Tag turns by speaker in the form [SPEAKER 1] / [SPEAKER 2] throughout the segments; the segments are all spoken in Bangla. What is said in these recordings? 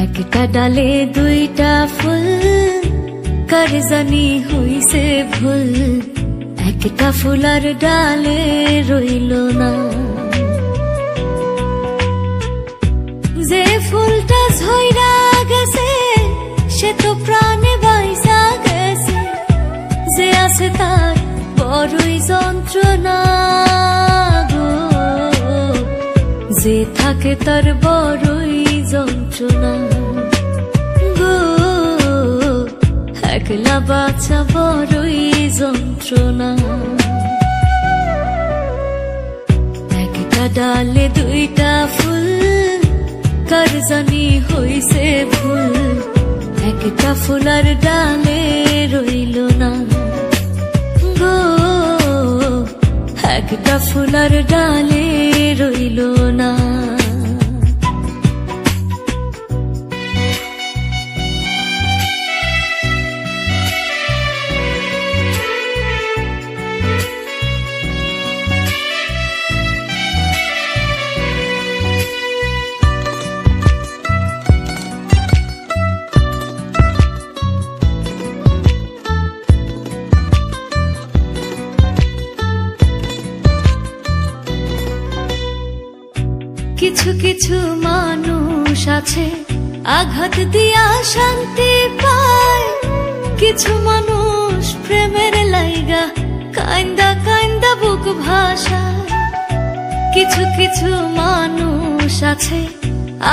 [SPEAKER 1] একটা ডালে দুইটা ফুল, কার জানি হইছে ভুল, একটা ফুলার ডালে রইল না। যে ফুলটা ঝইরা গেছে সে তো প্রাণে বাইসা গেছে, যে আছে তার বড়ই যন্ত্রণা গো, যে থাকে তার বড়ই যন্ত্রণা গো, একলা বাঁচা বড়ই যন্ত্রণা। একটা ডালে দুইটা ফুল, কার জানি হইছে ভুল, একটা ফুলার ডালে রইল না গো, একটা ফুলার ডালে রইল না। কিছু কিছু মানুষ আছে আঘাত দিয়া শান্তি পায়, কিছু মানুষ প্রেমের লাইগা কান্দা কান্দা বুক ভাসায়। কিছু কিছু মানুষ আছে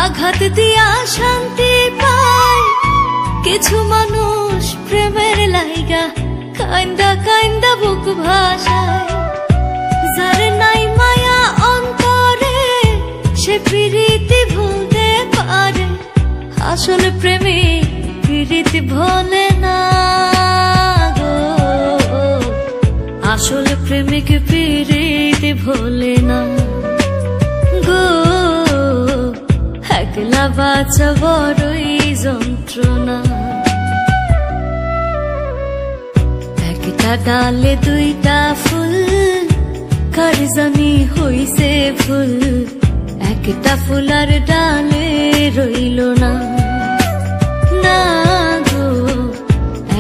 [SPEAKER 1] আঘাত দিয়া শান্তি পায়, কিছু মানুষ প্রেমের লাইগা কান্দা কান্দা বুক ভাসায়। যার নাই মায়া অন্তরে সে প্রীতি ভুলতে পারে, আসলে প্রেমে প্রীতি ভোলে না গো, আসলে প্রেমিক প্রীতি ভোলে না গো, একলা বাঁচা বড়ই যন্ত্রণা। একটা ডালে দুইটা ফুল, কার জানি হইছে ভুল, একটা ফুলার ডালে রইল না না গো,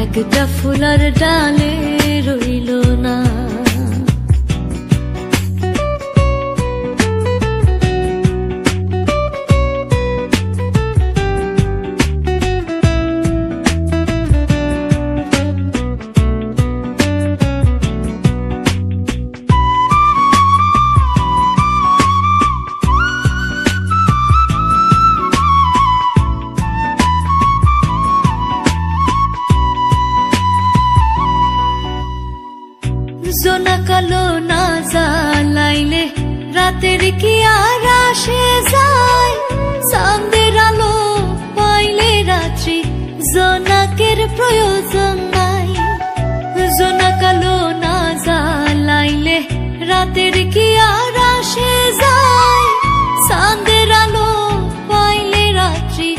[SPEAKER 1] একটা ফুলার ডালে রইল না। জোনা কালো না জ্বালাইলে রাতের কি আর আসে যায়, চাঁদের আলো পাইলে রাত্রি জোনাকের প্রয়োজন নাই। জোনা কালো না জ্বালাইলে রাতের কি আর আসে যায়, চাঁদের আলো পাইলে রাত্রি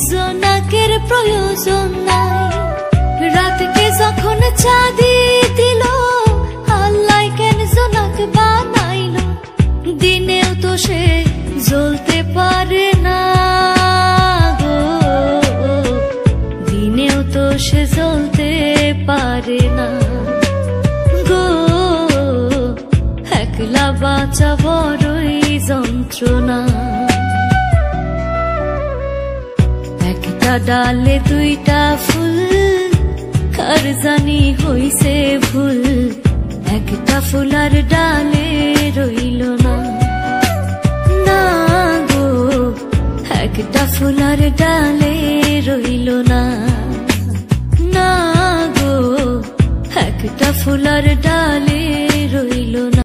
[SPEAKER 1] জোনাকের প্রয়োজন নাই। রাতকে যখন চাঁদি দিল আল্লাহ কেন জোনাক বানাইলো, দিনেও তো সে জ্বলতে পারে না গো, দিনেও তো সে জ্বলতে পারে না গো, একলা বাঁচা বড়ই যন্ত্রণা। একটা ডালে দুইটা ফুল, কার জানি হইছে ভুল, একটা ফুলার ডালে রইল না না গো, একটা ফুলার ডালে রইল না না গো, একটা ফুলার ডালে